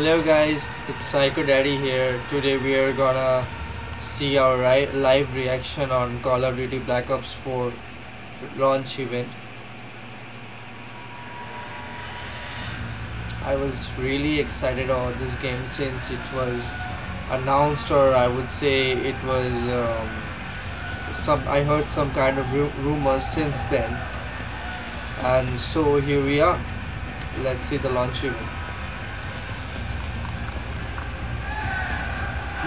Hello guys, it's PsychoDaddy here. Today we are gonna see our live reaction on Call of Duty Black Ops 4 launch event. I was really excited about this game since it was announced, or I would say it was I heard some kind of rumors since then, and so here we are. Let's see the launch event.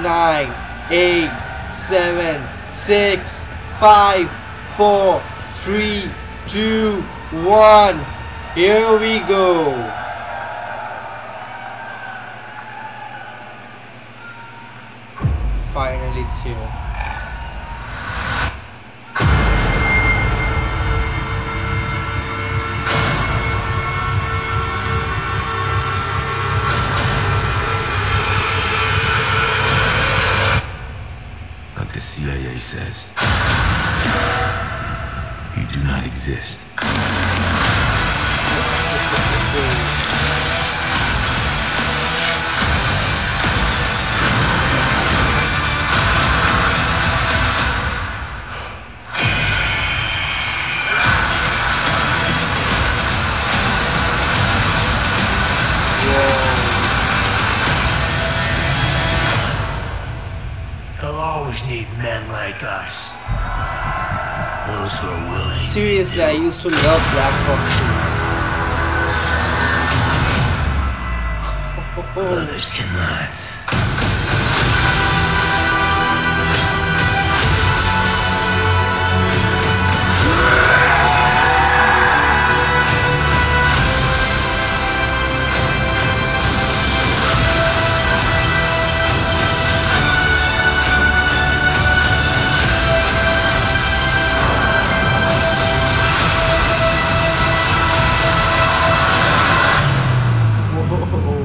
9, 8, 7, 6, 5, 4, 3, 2, 1. Here we go. Finally, it's here. The CIA says you do not exist. They'll always need men like us. Those who are willing. Seriously, I used to love Black Ops 2. Others cannot.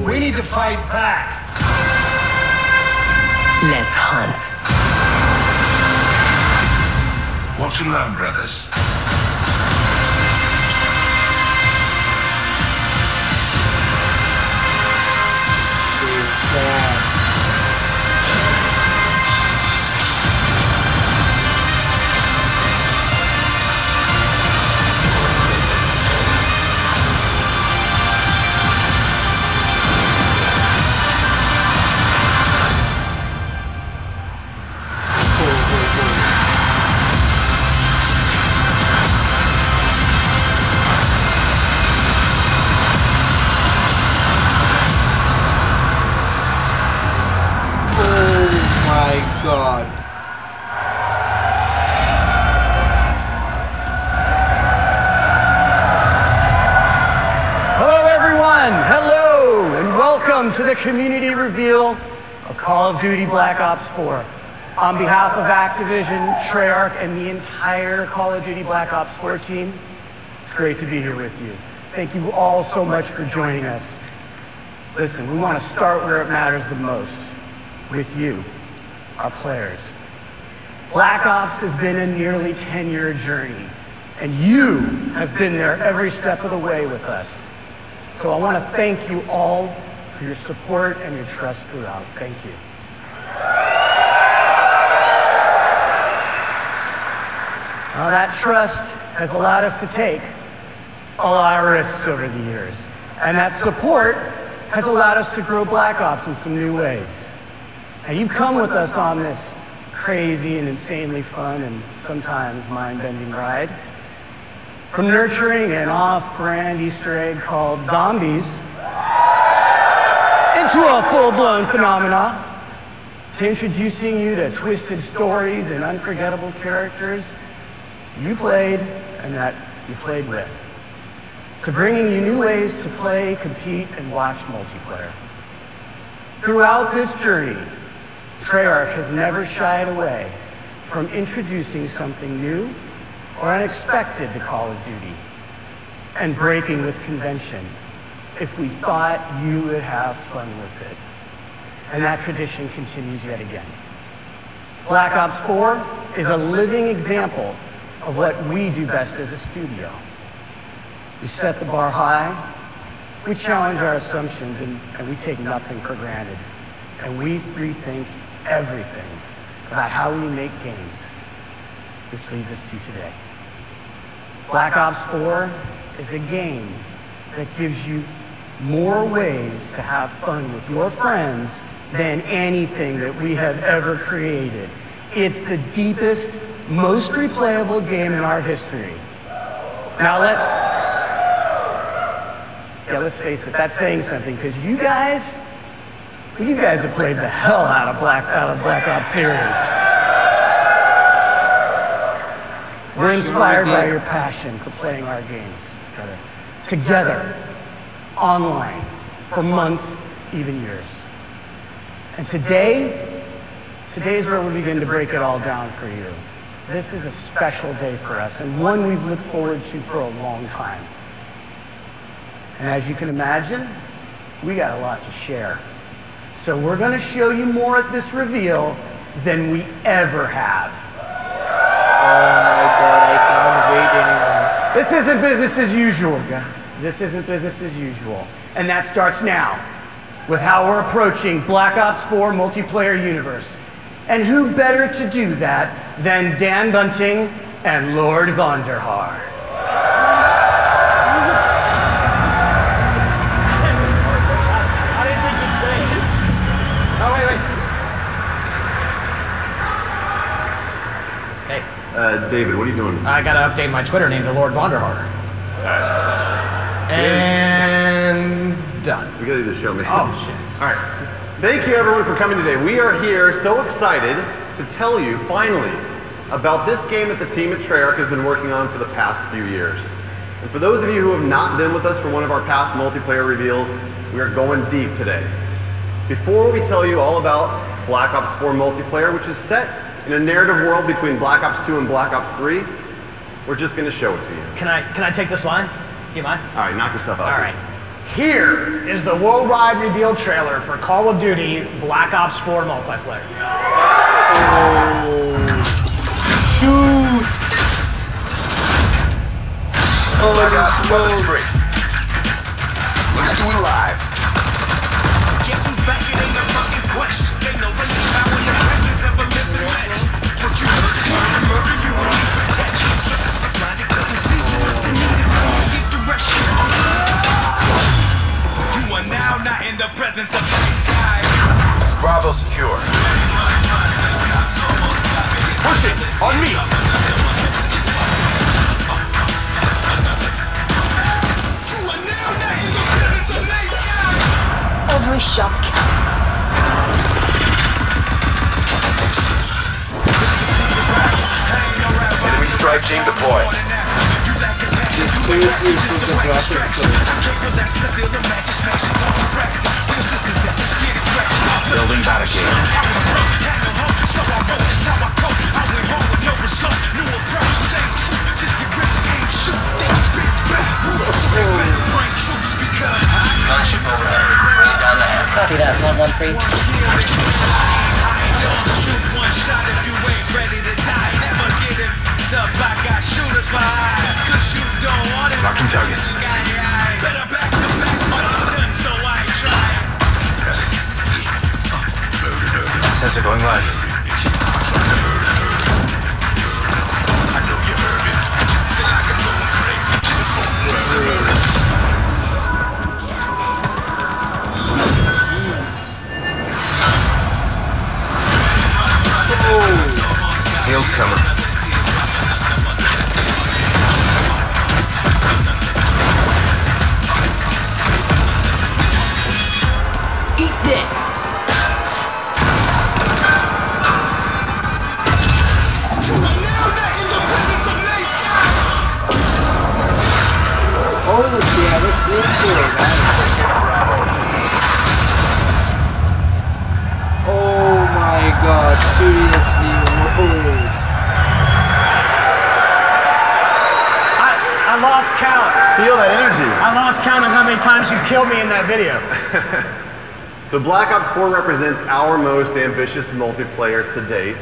We need to fight back. Let's hunt. Watch and learn, brothers. God. Hello everyone, hello, and welcome to the community reveal of Call of Duty Black Ops 4. On behalf of Activision, Treyarch, and the entire Call of Duty Black Ops 4 team, it's great to be here with you. Thank you all so much for joining us. Listen, we want to start where it matters the most, with you, our players. Black Ops has been a nearly 10-year journey, and you have been there every step of the way with us. So I want to thank you all for your support and your trust throughout. Thank you. Now that trust has allowed us to take a lot of risks over the years, and that support has allowed us to grow Black Ops in some new ways. And you've come with us on this crazy and insanely fun and sometimes mind-bending ride. From nurturing an off-brand Easter egg called zombies into a full-blown phenomenon, to introducing you to twisted stories and unforgettable characters you played and that you played with, to bringing you new ways to play, compete, and watch multiplayer. Throughout this journey, Treyarch has never shied away from introducing something new or unexpected to Call of Duty and breaking with convention if we thought you would have fun with it. And that tradition continues yet again. Black Ops 4 is a living example of what we do best as a studio. We set the bar high, We challenge our assumptions and we take nothing for granted. And we rethink everything about how we make games, which leads us to today. Black Ops 4 is a game that gives you more ways to have fun with your friends than anything that we have ever created. It's the deepest, most replayable game in our history. Now let's face it, that's saying something, because you guys have played the hell out of Black Ops series. We're inspired by your passion for playing our games together, online, for months, even years. And today is where we begin to break it all down for you. This is a special day for us, and one we've looked forward to for a long time. And as you can imagine, we got a lot to share. So we're going to show you more at this reveal than we ever have. Oh my god, I can't wait anymore. This isn't business as usual, guys. This isn't business as usual. And that starts now with how we're approaching Black Ops 4 multiplayer universe. And who better to do that than Dan Bunting and Lord Vonderhaar. I didn't think you'd say it. Oh, wait. Hey. David, what are you doing? I gotta update my Twitter name to Lord Vonderhaar. And done. We gotta do the show, man. Oh, shit. All right. Thank you, everyone, for coming today. We are here so excited to tell you, finally, about this game that the team at Treyarch has been working on for the past few years. And for those of you who have not been with us for one of our past multiplayer reveals, we are going deep today. Before we tell you all about Black Ops 4 multiplayer, which is set in a narrative world between Black Ops 2 and Black Ops 3, we're just going to show it to you. Can I take this line? Do you mind? All right, knock yourself out. All right. Here is the worldwide reveal trailer for Call of Duty Black Ops 4 multiplayer. Oh. Shoot! Holy smokes! Let's do it live. Guess who's back? It ain't a fucking question. They know the name out in the presence of a living legend. What you heard is trying to murder you and need protection. Supply the cooking season. You need it to get direction. You are now not in the presence of nice guys. Bravo secure. Push it on me. You are now not in the presence of nice guys. Every shot counts. Enemy strike team deployed. Just seriously improve the graphics. Building barricade. Copy that, 113. One shot if you ain't ready to die. Never get it. The back got shooters for high. 'Cause you don't want it. Marking targets. Better back to back, but I'm done, so I ain't trying. Sensor going live. I know you heard it. Feel like I'm going crazy. It's murder. Heels coming. Eat this! Oh yeah, that's it. Oh my god, seriously. Whoa. I lost count. Feel that energy. I lost count of how many times you killed me in that video. So Black Ops 4 represents our most ambitious multiplayer to date.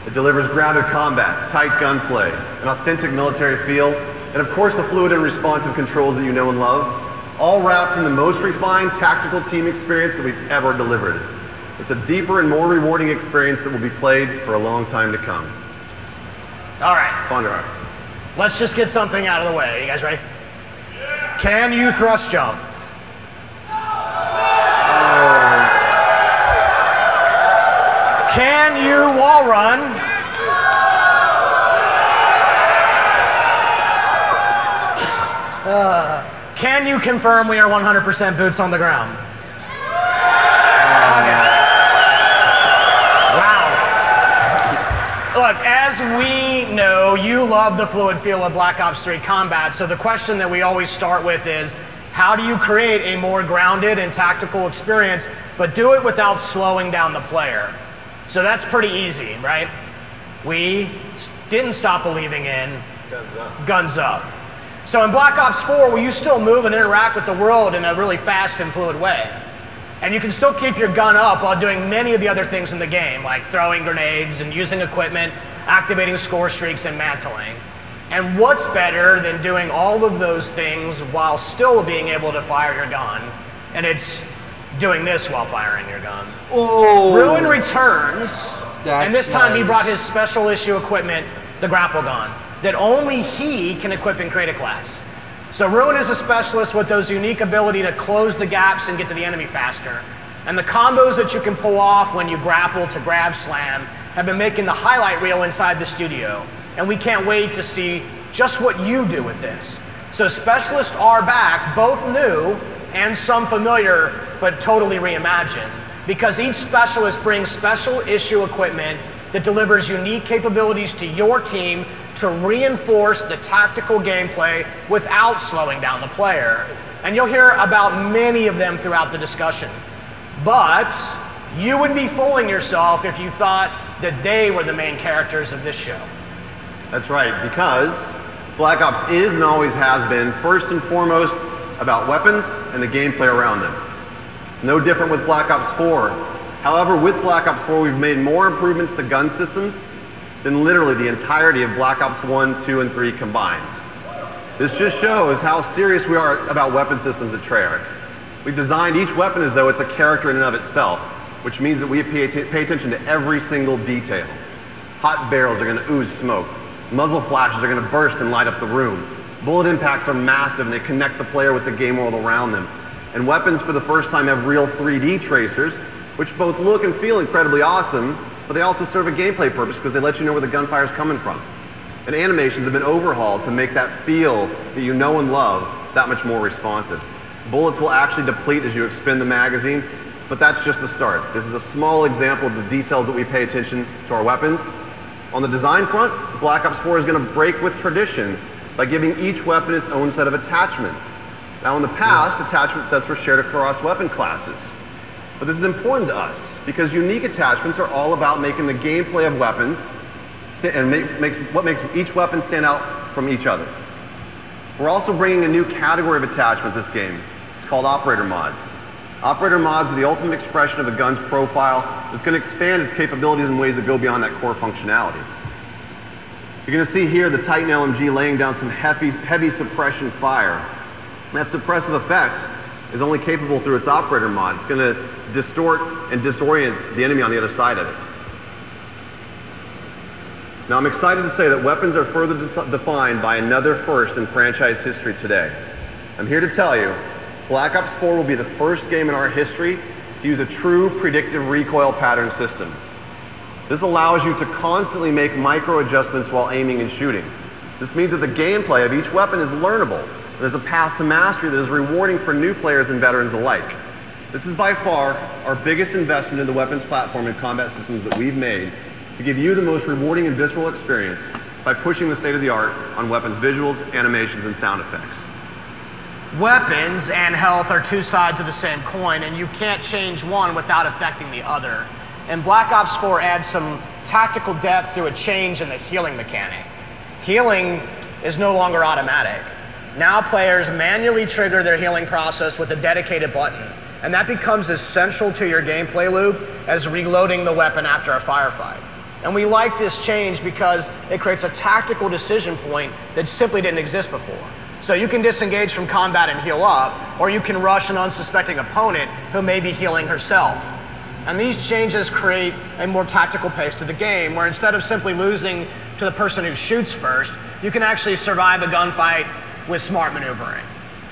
It delivers grounded combat, tight gunplay, an authentic military feel, and of course the fluid and responsive controls that you know and love. all wrapped in the most refined tactical team experience that we've ever delivered. It's a deeper and more rewarding experience that will be played for a long time to come. All right, Ponder. let's just get something out of the way. You guys ready? Can you thrust jump? Can you wall run? Can you confirm we are 100% boots on the ground? Wow. Look, as we know, you love the fluid feel of Black Ops 3 combat, so the question that we always start with is, how do you create a more grounded and tactical experience, but do it without slowing down the player? So that's pretty easy, right? We didn't stop believing in guns up. So in Black Ops 4, will you still move and interact with the world in a really fast and fluid way? And you can still keep your gun up while doing many of the other things in the game, like throwing grenades and using equipment, activating score streaks, and mantling. And what's better than doing all of those things while still being able to fire your gun? And it's doing this while firing your gun. Oh, Ruin returns, and this time he nice. brought his special issue equipment, the grapple gun, that only he can equip and create a class. So Ruin is a specialist with those unique ability to close the gaps and get to the enemy faster. And the combos that you can pull off when you grapple to grab slam have been making the highlight reel inside the studio. And we can't wait to see just what you do with this. So specialists are back, both new and some familiar, but totally reimagined. Because each specialist brings special issue equipment that delivers unique capabilities to your team to reinforce the tactical gameplay without slowing down the player. And you'll hear about many of them throughout the discussion. But you would be fooling yourself if you thought that they were the main characters of this show. That's right, because Black Ops is and always has been first and foremost about weapons and the gameplay around them. It's no different with Black Ops 4. However, with Black Ops 4, we've made more improvements to gun systems than literally the entirety of Black Ops 1, 2, and 3 combined. This just shows how serious we are about weapon systems at Treyarch. We've designed each weapon as though it's a character in and of itself, which means that we pay attention to every single detail. Hot barrels are going to ooze smoke. Muzzle flashes are going to burst and light up the room. Bullet impacts are massive and they connect the player with the game world around them. And weapons for the first time have real 3D tracers, which both look and feel incredibly awesome, but they also serve a gameplay purpose because they let you know where the gunfire is coming from. And animations have been overhauled to make that feel that you know and love that much more responsive. Bullets will actually deplete as you expend the magazine, but that's just the start. This is a small example of the details that we pay attention to our weapons. On the design front, Black Ops 4 is going to break with tradition by giving each weapon its own set of attachments. Now in the past, attachment sets were shared across weapon classes. But this is important to us because unique attachments are all about making the gameplay of weapons what makes each weapon stand out from each other. We're also bringing a new category of attachment this game. It's called operator mods. Operator mods are the ultimate expression of a gun's profile that's going to expand its capabilities in ways that go beyond that core functionality. You're going to see here the Titan LMG laying down some heavy suppression fire. That suppressive effect is only capable through its operator mod. It's going to distort and disorient the enemy on the other side of it. Now I'm excited to say that weapons are further defined by another first in franchise history today. I'm here to tell you, Black Ops 4 will be the first game in our history to use a true predictive recoil pattern system. This allows you to constantly make micro adjustments while aiming and shooting. This means that the gameplay of each weapon is learnable. There's a path to mastery that is rewarding for new players and veterans alike. This is by far our biggest investment in the weapons platform and combat systems that we've made to give you the most rewarding and visceral experience by pushing the state of the art on weapons visuals, animations, and sound effects. Weapons and health are two sides of the same coin, and you can't change one without affecting the other. And Black Ops 4 adds some tactical depth through a change in the healing mechanic. Healing is no longer automatic. Now players manually trigger their healing process with a dedicated button, and that becomes as central to your gameplay loop as reloading the weapon after a firefight. And we like this change because it creates a tactical decision point that simply didn't exist before. So you can disengage from combat and heal up, or you can rush an unsuspecting opponent who may be healing herself. And these changes create a more tactical pace to the game, where instead of simply losing to the person who shoots first, you can actually survive a gunfight with smart maneuvering.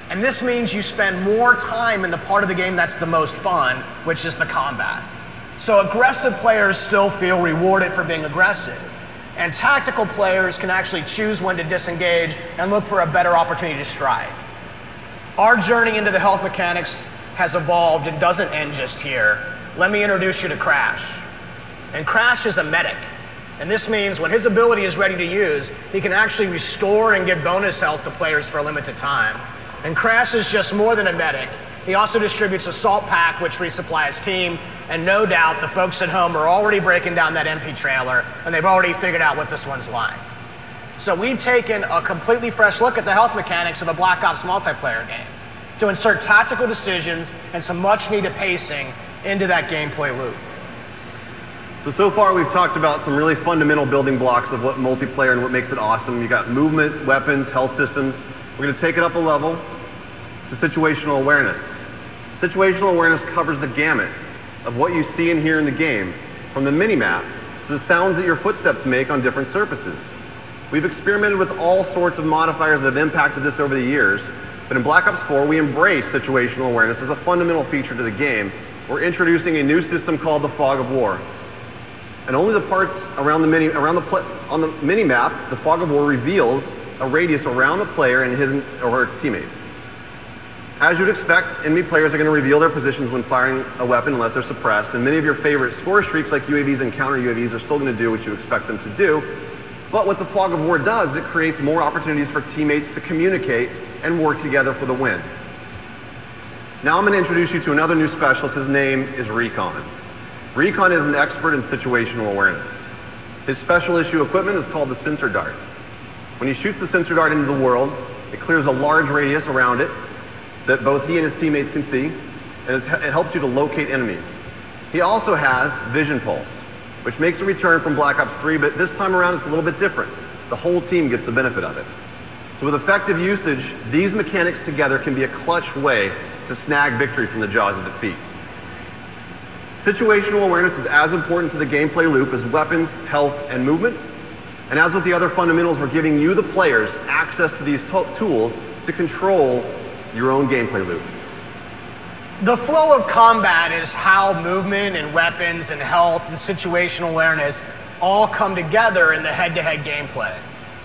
And this means you spend more time in the part of the game that's the most fun, which is the combat. So aggressive players still feel rewarded for being aggressive, and tactical players can actually choose when to disengage and look for a better opportunity to strike. Our journey into the health mechanics has evolved and doesn't end just here. Let me introduce you to Crash. And Crash is a medic. And this means when his ability is ready to use, he can actually restore and give bonus health to players for a limited time. And Crash is just more than a medic. He also distributes a salt pack which resupplies team, and no doubt the folks at home are already breaking down that MP trailer, and they've already figured out what this one's like. So we've taken a completely fresh look at the health mechanics of a Black Ops multiplayer game to insert tactical decisions and some much needed pacing into that gameplay loop. So far we've talked about some really fundamental building blocks of what multiplayer and what makes it awesome. You got movement, weapons, health systems. We're going to take it up a level to situational awareness. Situational awareness covers the gamut of what you see and hear in the game, from the mini-map to the sounds that your footsteps make on different surfaces. We've experimented with all sorts of modifiers that have impacted this over the years, but in Black Ops 4 we embrace situational awareness as a fundamental feature to the game. We're introducing a new system called the Fog of War. And only the parts around on the mini-map, the Fog of War reveals a radius around the player and his or her teammates. As you'd expect, enemy players are going to reveal their positions when firing a weapon unless they're suppressed, and many of your favorite score streaks like UAVs and counter UAVs are still going to do what you expect them to do. But what the Fog of War does, it creates more opportunities for teammates to communicate and work together for the win. Now I'm going to introduce you to another new specialist. His name is Recon. Recon is an expert in situational awareness. His special issue equipment is called the sensor dart. When he shoots the sensor dart into the world, it clears a large radius around it that both he and his teammates can see, and it helps you to locate enemies. He also has Vision Pulse, which makes a return from Black Ops 3, but this time around it's a little bit different. The whole team gets the benefit of it. So with effective usage, these mechanics together can be a clutch way to snag victory from the jaws of defeat. Situational awareness is as important to the gameplay loop as weapons, health, and movement. And as with the other fundamentals, we're giving you, the players, access to these tools to control your own gameplay loop. The flow of combat is how movement and weapons and health and situational awareness all come together in the head-to-head gameplay.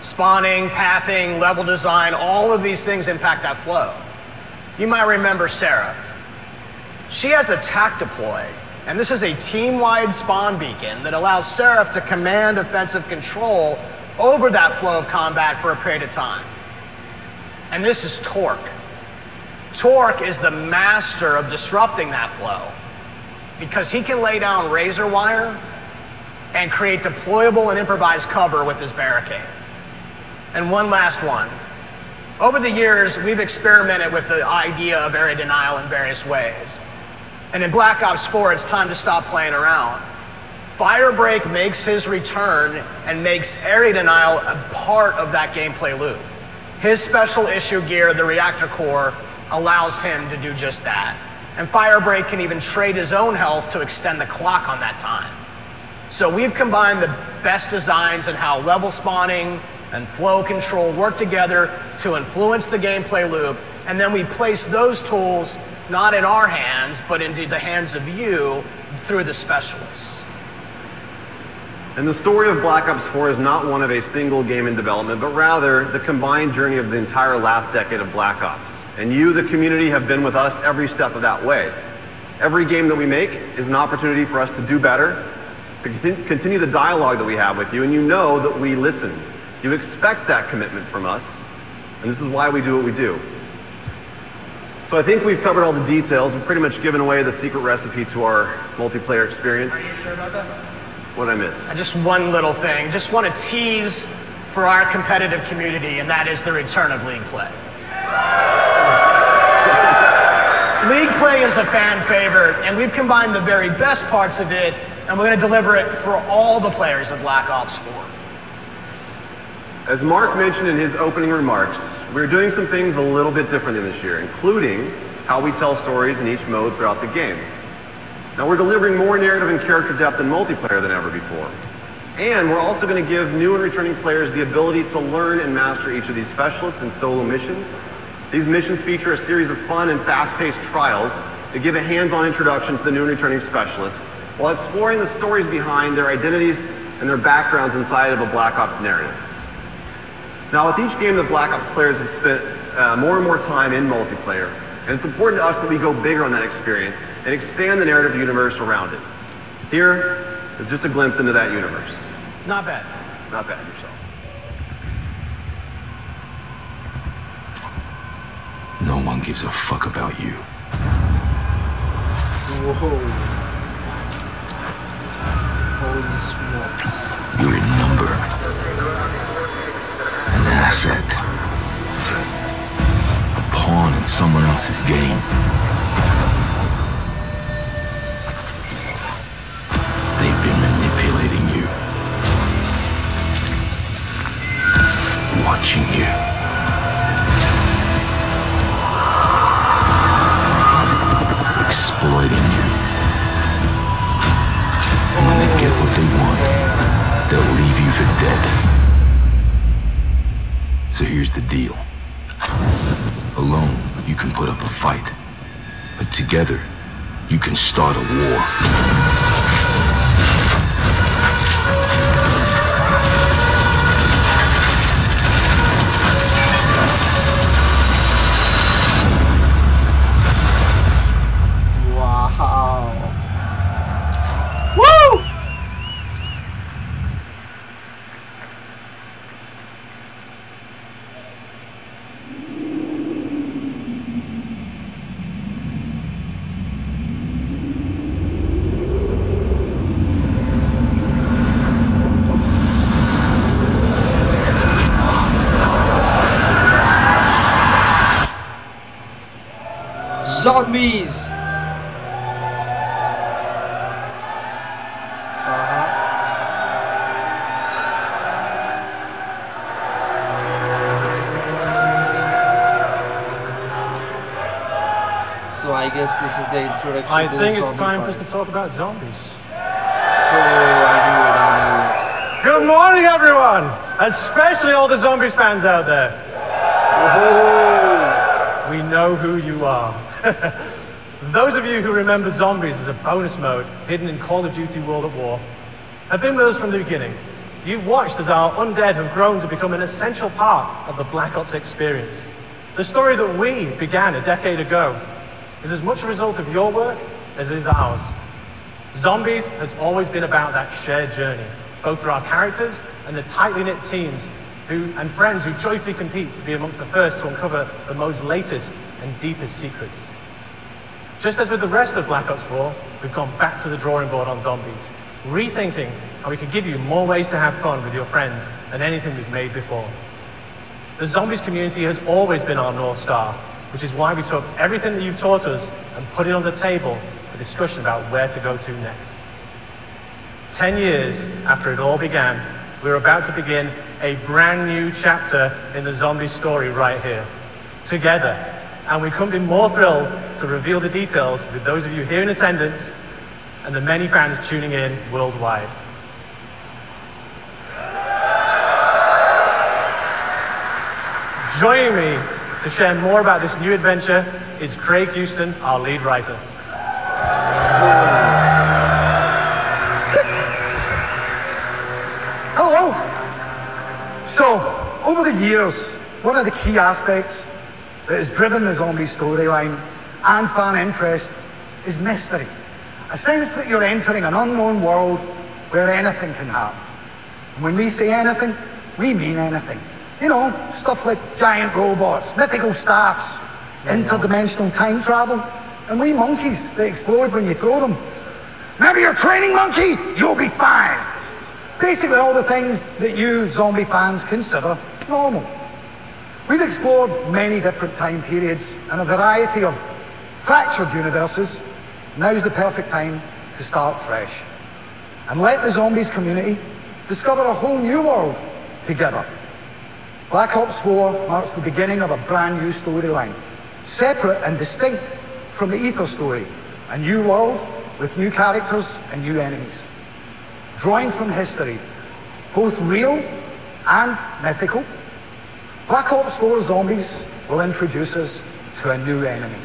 Spawning, pathing, level design, all of these things impact that flow. You might remember Seraph. She has a TAC deploy, and this is a team-wide spawn beacon that allows Seraph to command offensive control over that flow of combat for a period of time. And this is Torque. Torque is the master of disrupting that flow because he can lay down razor wire and create deployable and improvised cover with his barricade. And one last one. Over the years, we've experimented with the idea of area denial in various ways. And in Black Ops 4, it's time to stop playing around. Firebreak makes his return and makes area denial a part of that gameplay loop. His special issue gear, the reactor core, allows him to do just that. And Firebreak can even trade his own health to extend the clock on that time. So we've combined the best designs in how level spawning and flow control work together to influence the gameplay loop, and then we place those tools not in our hands, but into the hands of you through the specialists. And the story of Black Ops 4 is not one of a single game in development, but rather the combined journey of the entire last decade of Black Ops. And you, the community, have been with us every step of that way. Every game that we make is an opportunity for us to do better, to continue the dialogue that we have with you, and you know that we listen. You expect that commitment from us, and this is why we do what we do. So I think we've covered all the details. We've pretty much given away the secret recipe to our multiplayer experience. Are you sure about that? What did I miss? Just one little thing. Just want to tease for our competitive community, and that is the return of League Play. League Play is a fan favorite, and we've combined the very best parts of it, and we're going to deliver it for all the players of Black Ops 4. As Mark mentioned in his opening remarks, We're doing some things a little bit differently this year, including how we tell stories in each mode throughout the game. Now we're delivering more narrative and character depth in multiplayer than ever before. And we're also going to give new and returning players the ability to learn and master each of these specialists in solo missions. These missions feature a series of fun and fast-paced trials that give a hands-on introduction to the new and returning specialists while exploring the stories behind their identities and their backgrounds inside of a Black Ops narrative. Now with each game, the Black Ops players have spent more and more time in multiplayer, and it's important to us that we go bigger on that experience and expand the narrative universe around it. Here is just a glimpse into that universe. Not bad. Not bad yourself. No one gives a fuck about you. Whoa. Holy smokes. You're a number. An asset. A pawn in someone else's game. They've been manipulating you. Watching you. Exploiting you. And when they get what they want, they'll leave you for dead. So here's the deal. Alone, you can put up a fight. But together, you can start a war. Zombies! So I guess this is the introduction I to the think it's zombie time part. for us to talk about zombies. Oh, I knew it. Good morning, everyone! Especially all the zombies fans out there. We know who you are. Those of you who remember zombies as a bonus mode hidden in Call of Duty World at War have been with us from the beginning. You've watched as our undead have grown to become an essential part of the Black Ops experience. The story that we began a decade ago is as much a result of your work as it is ours. Zombies has always been about that shared journey, both for our characters and the tightly knit teams and friends who joyfully compete to be amongst the first to uncover the mode's latest and deepest secrets. Just as with the rest of Black Ops 4, we've gone back to the drawing board on zombies, rethinking how we could give you more ways to have fun with your friends than anything we've made before. The zombies community has always been our North Star, which is why we took everything that you've taught us and put it on the table for discussion about where to go to next. 10 years after it all began, we're about to begin a brand new chapter in the zombie story right here, together. And we couldn't be more thrilled to reveal the details with those of you here in attendance and the many fans tuning in worldwide. Joining me to share more about this new adventure is Craig Houston, our lead writer. Hello. So, over the years, one of the key aspects that has driven the zombie storyline and fan interest is mystery. A sense that you're entering an unknown world where anything can happen. And when we say anything, we mean anything. You know, stuff like giant robots, mythical staffs, interdimensional time travel, and wee monkeys that explode when you throw them. Maybe you're a training monkey, you'll be fine. Basically all the things that you zombie fans consider normal. We've explored many different time periods and a variety of fractured universes. Now's the perfect time to start fresh and let the zombies community discover a whole new world together. Black Ops 4 marks the beginning of a brand new storyline, separate and distinct from the Ether story, a new world with new characters and new enemies. Drawing from history, both real and mythical, Black Ops 4 Zombies will introduce us to a new enemy,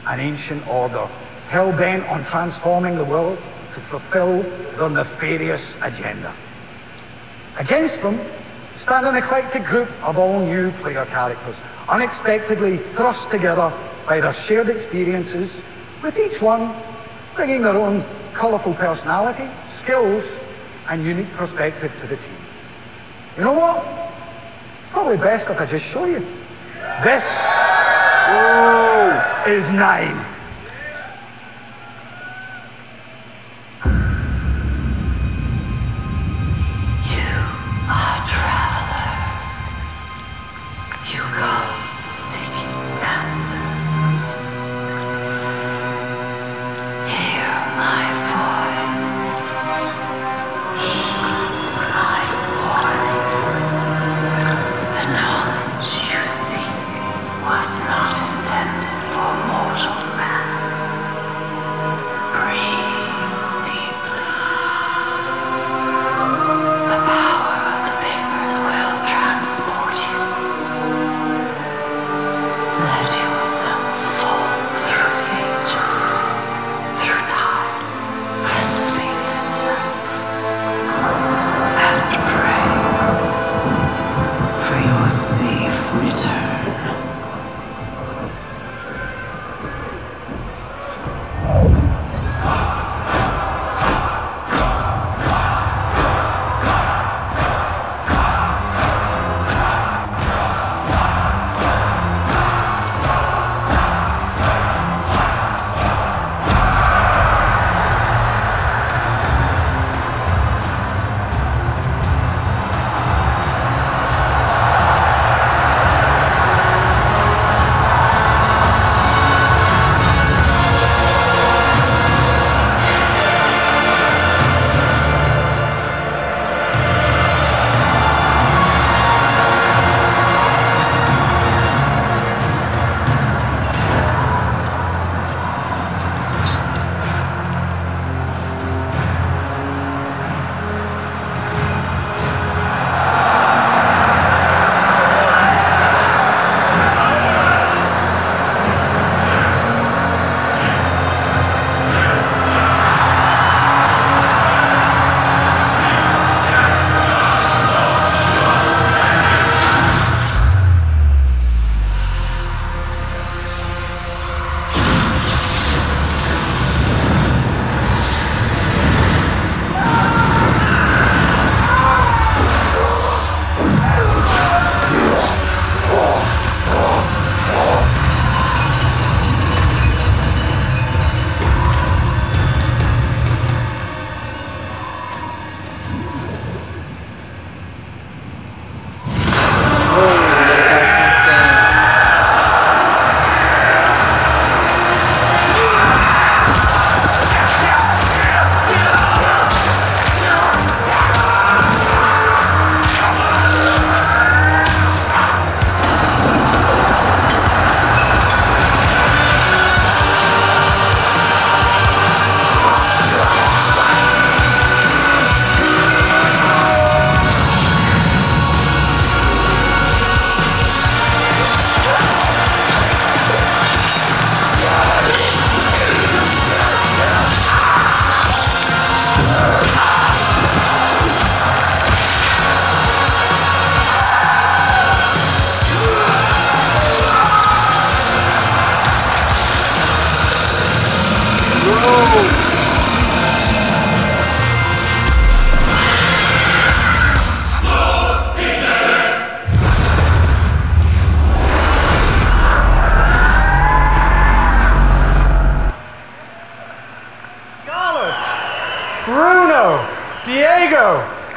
an ancient order, hell-bent on transforming the world to fulfill their nefarious agenda. Against them stand an eclectic group of all new player characters, unexpectedly thrust together by their shared experiences, with each one bringing their own colourful personality, skills, and unique perspective to the team. You know what? It's probably best if I just show you. This is 9.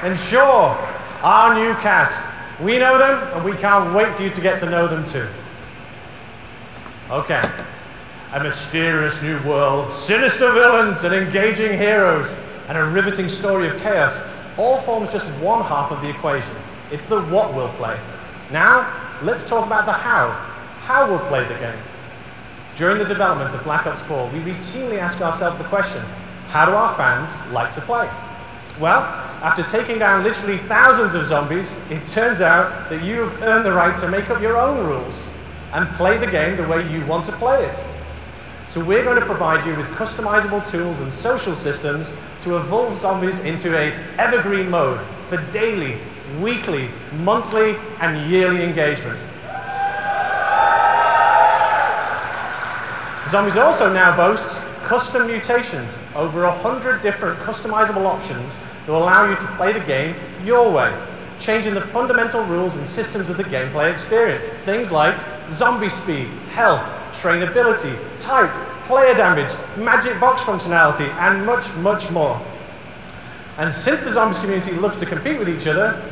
And sure, our new cast. We know them, and we can't wait for you to get to know them too. Okay. A mysterious new world, sinister villains, and engaging heroes, and a riveting story of chaos all forms just one half of the equation. It's the what we'll play. Now, let's talk about the how. How we'll play the game. During the development of Black Ops 4, we routinely ask ourselves the question, how do our fans like to play? Well, after taking down literally thousands of zombies, it turns out that you have earned the right to make up your own rules and play the game the way you want to play it. So we're going to provide you with customizable tools and social systems to evolve zombies into an evergreen mode for daily, weekly, monthly, and yearly engagement. Zombies also now boasts custom mutations, over 100 different customizable options that will allow you to play the game your way, changing the fundamental rules and systems of the gameplay experience. Things like zombie speed, health, trainability, type, player damage, magic box functionality, and much, much more. And since the zombies community loves to compete with each other,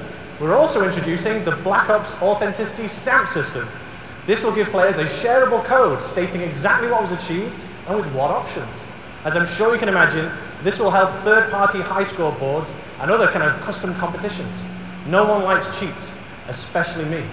we're also introducing the Black Ops Authenticity Stamp System. This will give players a shareable code stating exactly what was achieved and with what options. As I'm sure you can imagine, this will help third-party high score boards and other kind of custom competitions. No one likes cheats, especially me.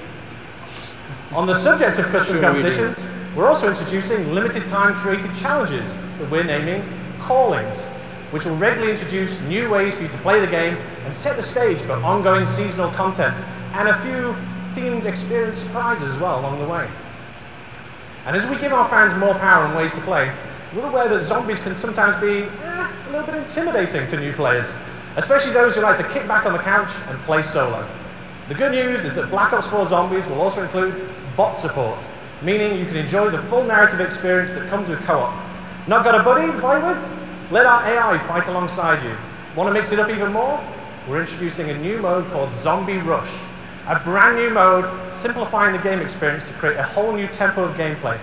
On the subject of custom competitions, we're also introducing limited time created challenges that we're naming Callings, which will regularly introduce new ways for you to play the game and set the stage for ongoing seasonal content and a few themed experience surprises as well along the way. And as we give our fans more power and ways to play, we're aware that zombies can sometimes be a little bit intimidating to new players, especially those who like to kick back on the couch and play solo. The good news is that Black Ops 4 Zombies will also include bot support, meaning you can enjoy the full narrative experience that comes with co-op. Not got a buddy to play with? Let our AI fight alongside you. Want to mix it up even more? We're introducing a new mode called Zombie Rush, a brand new mode simplifying the game experience to create a whole new tempo of gameplay,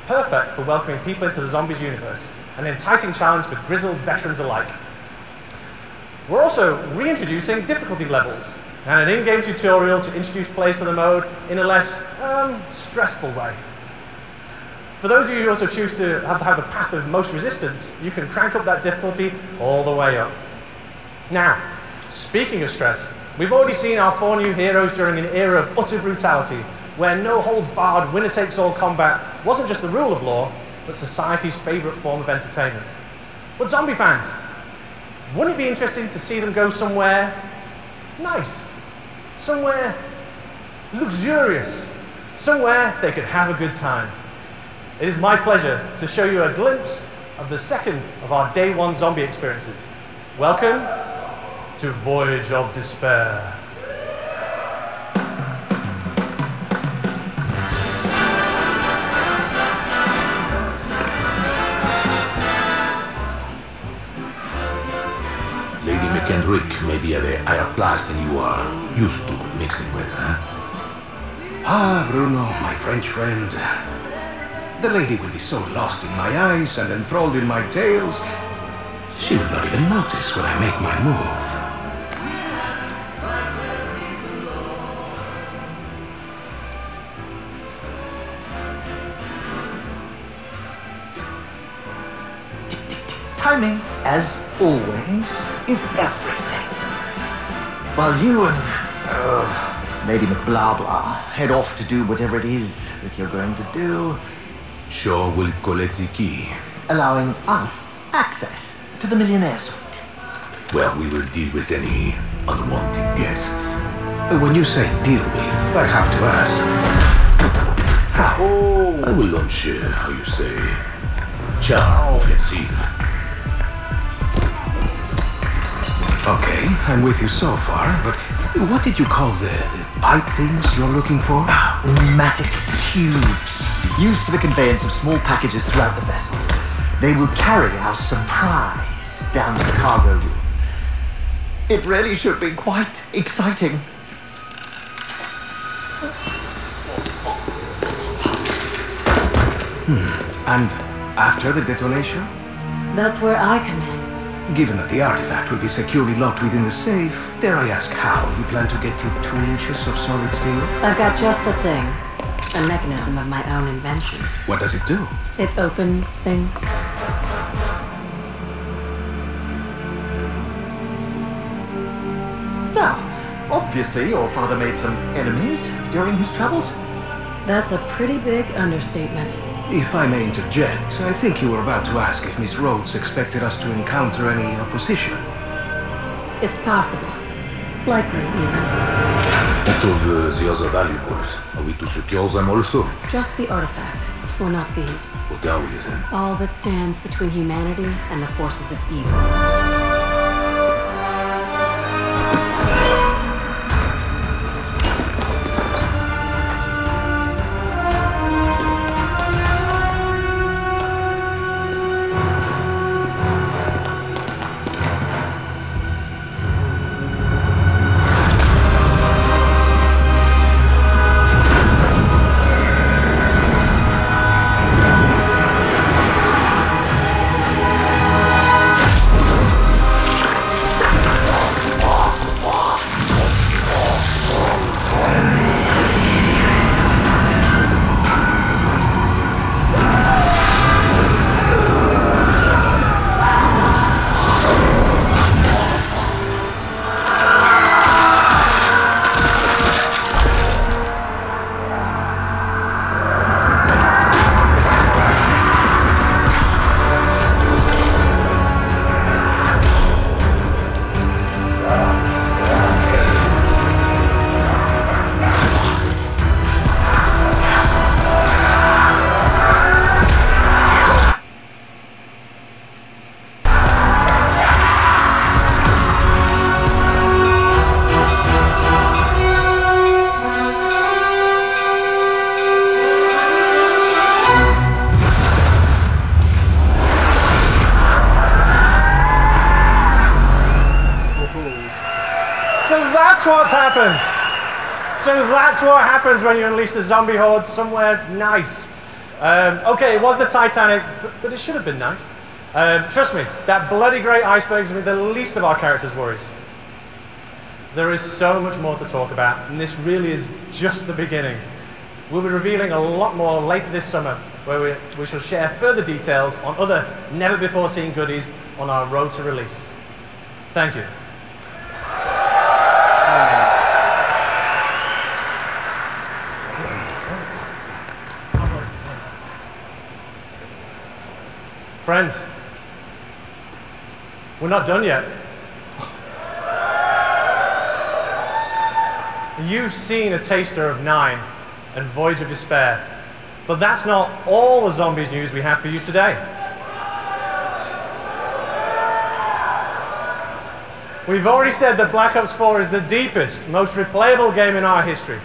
perfect for welcoming people into the Zombies universe, an enticing challenge for grizzled veterans alike. We're also reintroducing difficulty levels and an in-game tutorial to introduce players to the mode in a less stressful way. For those of you who also choose to have the path of most resistance, you can crank up that difficulty all the way up. Now, speaking of stress, we've already seen our 4 new heroes during an era of utter brutality, where no-holds-barred, winner-takes-all combat wasn't just the rule of law, but society's favorite form of entertainment. But zombie fans, wouldn't it be interesting to see them go somewhere nice, somewhere luxurious, somewhere they could have a good time? It is my pleasure to show you a glimpse of the second of our Day 1 zombie experiences. Welcome to Voyage of Despair. Lady McKendrick may be at a higher class than you are used to mixing with, huh? Ah, Bruno, my French friend. The lady will be so lost in my eyes and enthralled in my tales, she will not even notice when I make my move. Timing, as always, is everything. While you and Lady McBlahblah head off to do whatever it is that you're going to do, Shaw will collect the key. allowing us access to the Millionaire Suite. Well, we will deal with any unwanted guests. When you say deal with, I have to ask. How? I will launch, how you say, charm offensive. Okay, I'm with you so far, but what did you call the pipe things you're looking for? Pneumatic tubes, used for the conveyance of small packages throughout the vessel. They will carry our surprise down to the cargo room. It really should be quite exciting. And after the detonation? That's where I come in. Given that the artifact will be securely locked within the safe, dare I ask how you plan to get through 2 inches of solid steel? I've got just the thing. A mechanism of my own invention. What does it do? It opens things. Now, Obviously, your father made some enemies during his travels. That's a pretty big understatement. If I may interject, I think you were about to ask if Miss Rhodes expected us to encounter any opposition. It's possible. Likely, even. What of the other valuables? Are we to secure them also? Just the artifact. We're not thieves. What are we then? All that stands between humanity and the forces of evil. That's what's happened. So that's what happens when you unleash the zombie horde somewhere nice. Okay, it was the Titanic, but it should have been nice. Trust me, that bloody great iceberg is the least of our characters' worries. There is so much more to talk about, and this really is just the beginning. We'll be revealing a lot more later this summer, where we shall share further details on other never-before-seen goodies on our road to release. Thank you. Friends, we're not done yet. You've seen a taster of 9 and Voyage of Despair, but that's not all the zombies news we have for you today. We've already said that Black Ops 4 is the deepest, most replayable game in our history.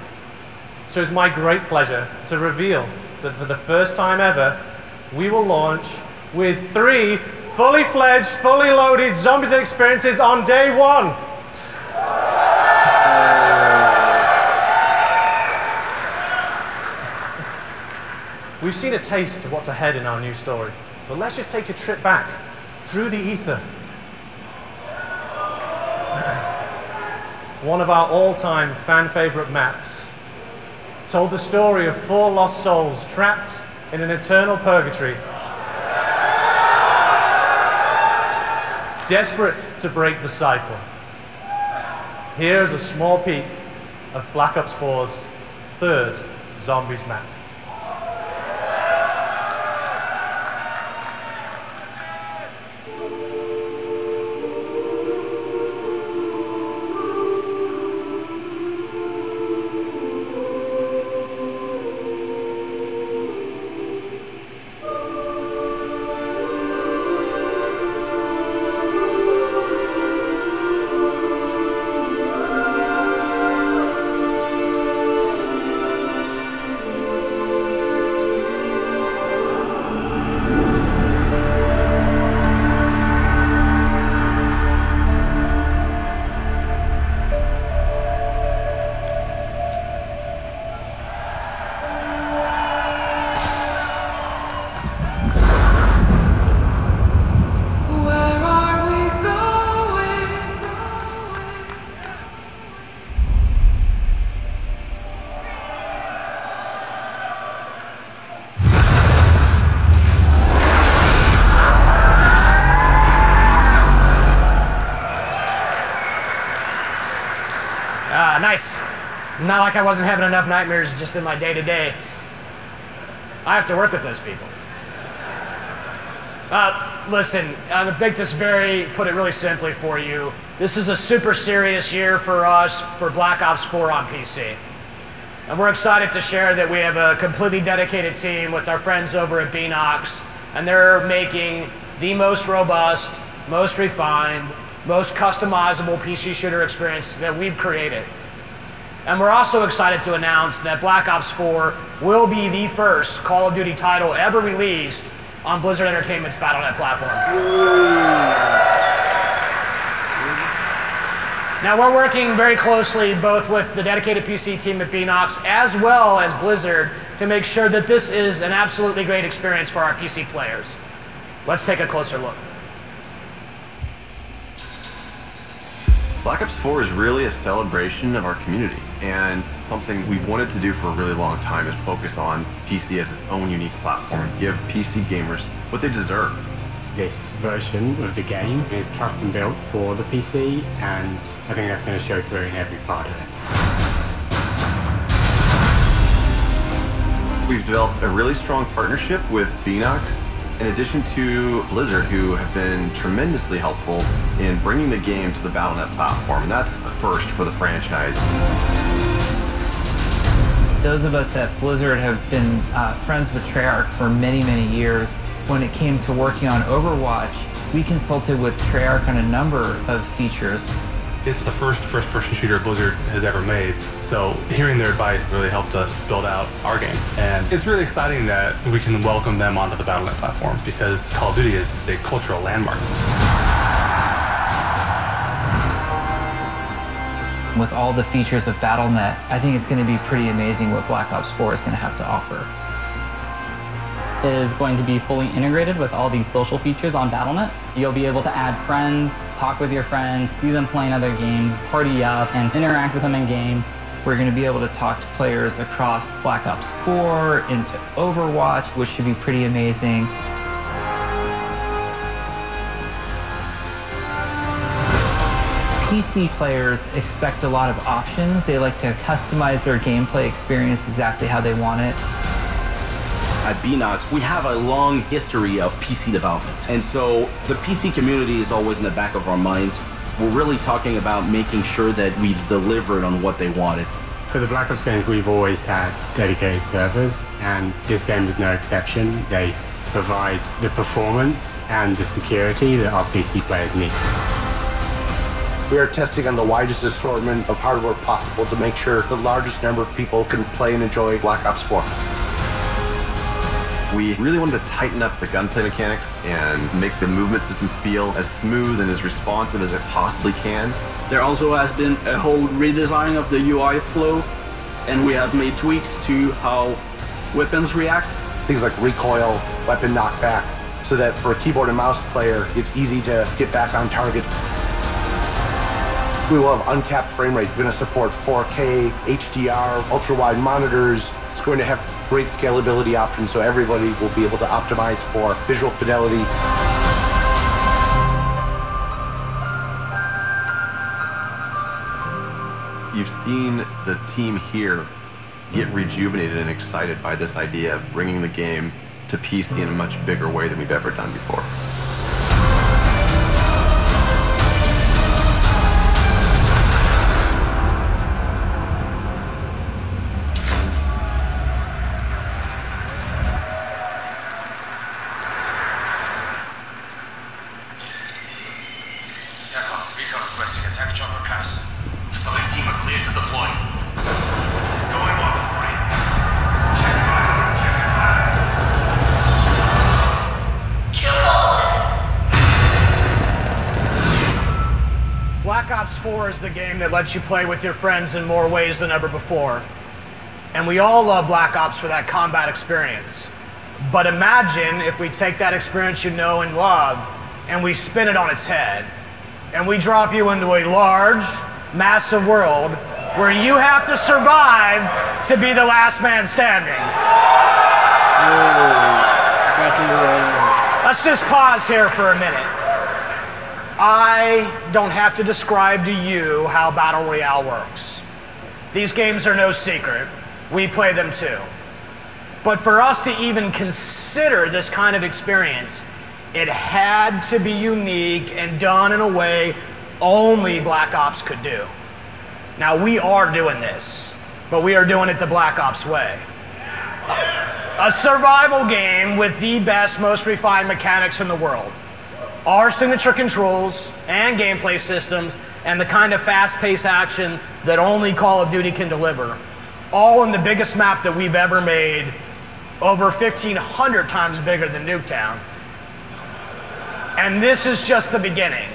So it's my great pleasure to reveal that for the first time ever, we will launch with 3 fully fledged, fully loaded zombies experiences on day 1. We've seen a taste of what's ahead in our new story, but let's just take a trip back through the ether. One of our all-time fan-favorite maps told the story of 4 lost souls trapped in an eternal purgatory, desperate to break the cycle. Here's a small peek of Black Ops 4's 3rd Zombies map. Yeah, nice. Not like I wasn't having enough nightmares just in my day-to-day. I have to work with those people. Listen, to make this put it really simply for you, this is a super serious year for us for Black Ops 4 on PC. And we're excited to share that we have a completely dedicated team with our friends over at Beanox, and they're making the most robust, most refined, most customizable PC shooter experience that we've created. And we're also excited to announce that Black Ops 4 will be the first Call of Duty title ever released on Blizzard Entertainment's Battle.net platform. Now we're working very closely both with the dedicated PC team at Beanox as well as Blizzard to make sure that this is an absolutely great experience for our PC players. Let's take a closer look. Black Ops 4 is really a celebration of our community, and something we've wanted to do for a really long time is focus on PC as its own unique platform and give PC gamers what they deserve. This version of the game is custom built for the PC, and I think that's going to show through in every part of it. We've developed a really strong partnership with Beanox, in addition to Blizzard, who have been tremendously helpful in bringing the game to the Battle.net platform, and that's a first for the franchise. Those of us at Blizzard have been friends with Treyarch for many, many years. When it came to working on Overwatch, we consulted with Treyarch on a number of features. It's the first-person shooter Blizzard has ever made, so hearing their advice really helped us build out our game. And it's really exciting that we can welcome them onto the Battle.net platform, because Call of Duty is a cultural landmark. With all the features of Battle.net, I think it's going to be pretty amazing what Black Ops 4 is going to have to offer. It is going to be fully integrated with all these social features on Battle.net. You'll be able to add friends, talk with your friends, see them playing other games, party up, and interact with them in game. We're going to be able to talk to players across Black Ops 4 into Overwatch, which should be pretty amazing. PC players expect a lot of options. They like to customize their gameplay experience exactly how they want it. At Beanox, we have a long history of PC development. And so the PC community is always in the back of our minds. We're really talking about making sure that we've delivered on what they wanted. For the Black Ops games, we've always had dedicated servers, and this game is no exception. They provide the performance and the security that our PC players need. We are testing on the widest assortment of hardware possible to make sure the largest number of people can play and enjoy Black Ops 4. We really wanted to tighten up the gunplay mechanics and make the movement system feel as smooth and as responsive as it possibly can. There also has been a whole redesign of the UI flow, and we have made tweaks to how weapons react. Things like recoil, weapon knockback, so that for a keyboard and mouse player, it's easy to get back on target. We will have uncapped frame rate. We're going to support 4K, HDR, ultra-wide monitors. It's going to have great scalability options, so everybody will be able to optimize for visual fidelity. You've seen the team here get rejuvenated and excited by this idea of bringing the game to PC in a much bigger way than we've ever done before. Black Ops 4 is the game that lets you play with your friends in more ways than ever before. And we all love Black Ops for that combat experience. But imagine if we take that experience you know and love, and we spin it on its head, and we drop you into a large, massive world where you have to survive to be the last man standing. Let's just pause here for a minute. I don't have to describe to you how Battle Royale works. These games are no secret. We play them too. But for us to even consider this kind of experience, it had to be unique and done in a way only Black Ops could do. Now, we are doing this, but we are doing it the Black Ops way. A survival game with the best, most refined mechanics in the world. Our signature controls and gameplay systems and the kind of fast-paced action that only Call of Duty can deliver. All in the biggest map that we've ever made, over 1,500 times bigger than Nuketown. And this is just the beginning.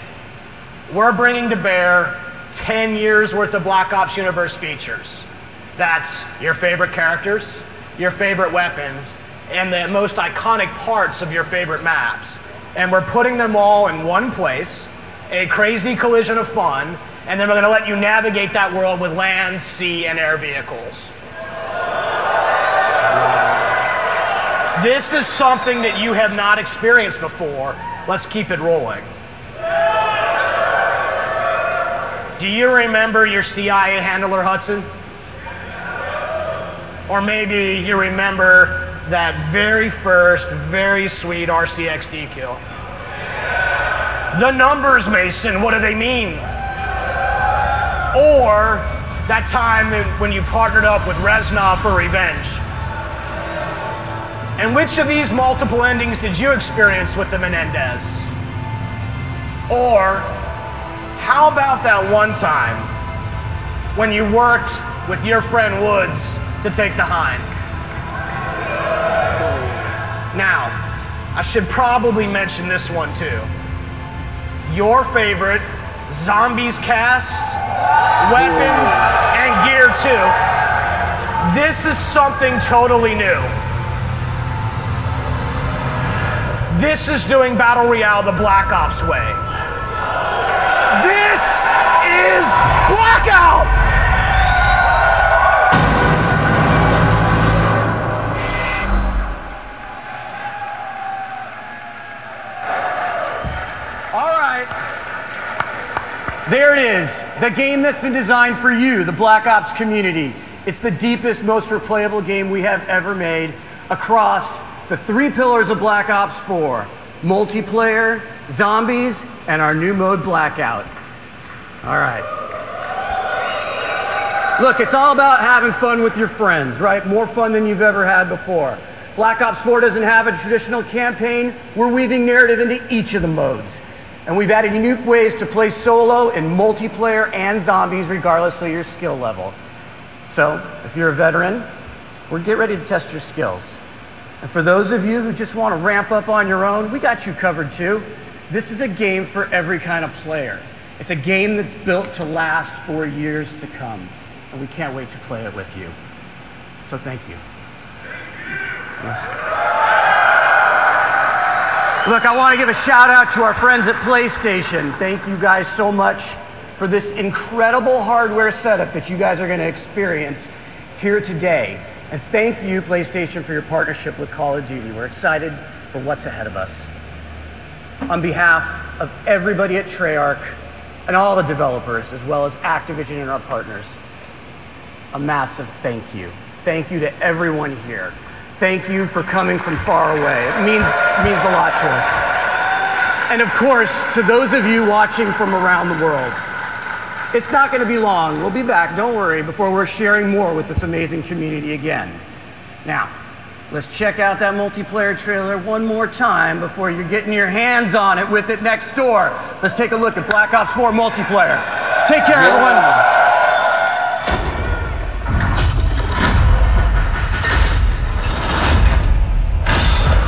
We're bringing to bear 10 years worth of Black Ops Universe features. That's your favorite characters, your favorite weapons, and the most iconic parts of your favorite maps. And we're putting them all in one place, a crazy collision of fun, and then we're going to let you navigate that world with land, sea, and air vehicles. This is something that you have not experienced before. Let's keep it rolling. Do you remember your CIA handler, Hudson? Or maybe you remember that very first, very sweet RCXD kill. The numbers, Mason, what do they mean? Or that time when you partnered up with Reznov for revenge. And which of these multiple endings did you experience with the Menendez? Or how about that one time when you worked with your friend Woods to take the Hind? Now, I should probably mention this one too. Your favorite Zombies cast, weapons, and gear too. This is something totally new. This is doing Battle Royale the Black Ops way. This is Blackout! All right. There it is, the game that's been designed for you, the Black Ops community. It's the deepest, most replayable game we have ever made across the 3 pillars of Black Ops 4, multiplayer, zombies, and our new mode, Blackout. All right. Look, it's all about having fun with your friends, right? More fun than you've ever had before. Black Ops 4 doesn't have a traditional campaign. We're weaving narrative into each of the modes. And we've added unique ways to play solo in multiplayer and zombies regardless of your skill level. So, if you're a veteran, we'll get ready to test your skills. And for those of you who just want to ramp up on your own, we got you covered too. This is a game for every kind of player. It's a game that's built to last for years to come. And we can't wait to play it with you. So thank you. Look, I want to give a shout out to our friends at PlayStation. Thank you guys so much for this incredible hardware setup that you guys are going to experience here today. And thank you, PlayStation, for your partnership with Call of Duty. We're excited for what's ahead of us. On behalf of everybody at Treyarch and all the developers, as well as Activision and our partners, a massive thank you. Thank you to everyone here. Thank you for coming from far away. It means a lot to us. And of course, to those of you watching from around the world, it's not going to be long. We'll be back, don't worry, before we're sharing more with this amazing community again. Now, let's check out that multiplayer trailer one more time before you're getting your hands on it with it next door. Let's take a look at Black Ops 4 multiplayer. Take care, everyone.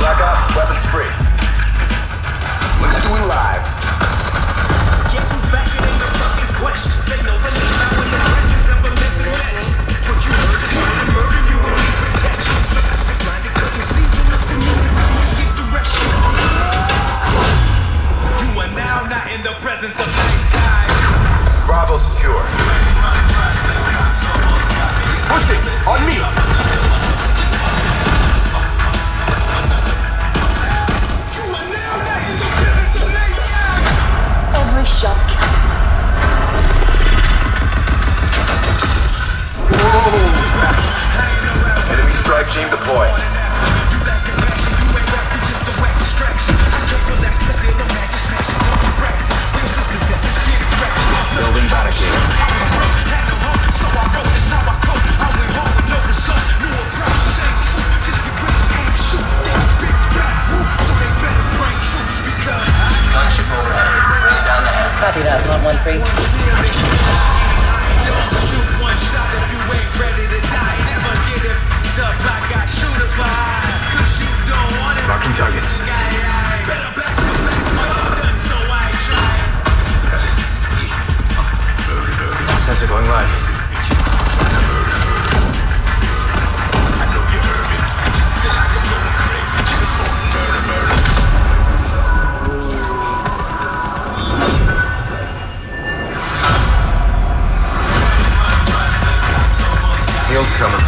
Black Ops, weapons free. Let's do it live. Guess who's back? It ain't a fucking question. They know the name now in the presence of a living legend. What you heard is murder, murder, you will need protection. So blind to cutting season up the new get direction. You are now not in the presence of nice guys. Bravo secure. Enemy strike team deployed. Building barricade. Gunship overhead. Bring down the head. Copy that, 113. One shot if you ain't ready to die. Never get it. The block got shooters behind. 'Cause you don't want it. Marking targets. Better back to back. Done, so I ain't trying. Sensor going live. Heels coming.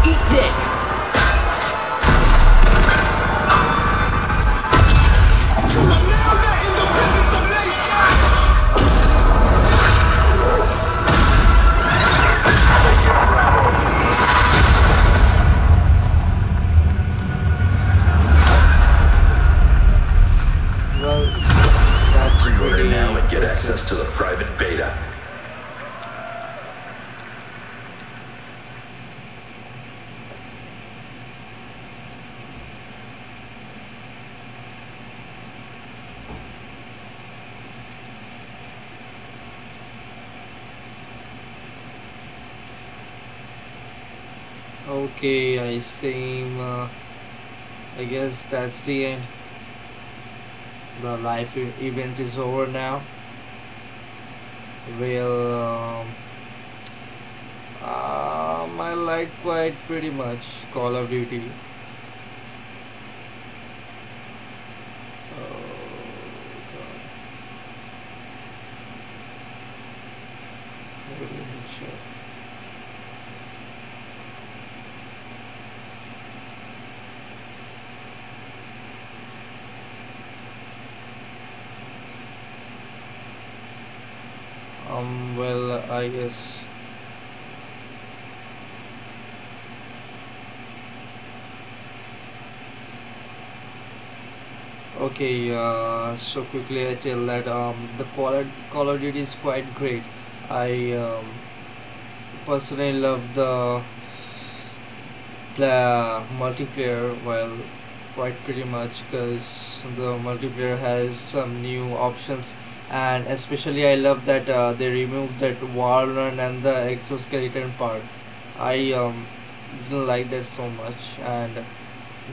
Eat this! Well, that's Pre-order pretty now and get impressive. access to the private beta. Okay, I see. I guess that's the end. The live event is over now. Well, I like quite pretty much Call of Duty. Oh, God. Let me check. Well, I guess okay, so quickly I tell that the Call of Duty is quite great. I personally love the multiplayer, well, quite pretty much, because the multiplayer has some new options, and especially I love that they removed that wall run and the exoskeleton part. I didn't like that so much, and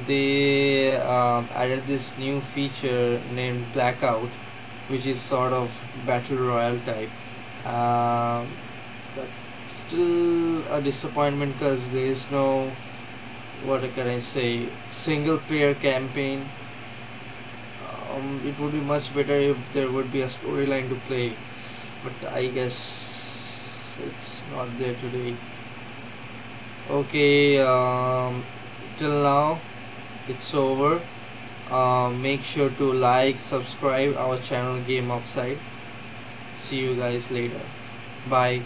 they added this new feature named Blackout, which is sort of battle royale type. But still a disappointment because there is no, what can I say, single player campaign. It would be much better if there would be a storyline to play, but I guess it's not there today. Okay, till now it's over. Make sure to like, subscribe our channel Game Oxide. See you guys later. Bye.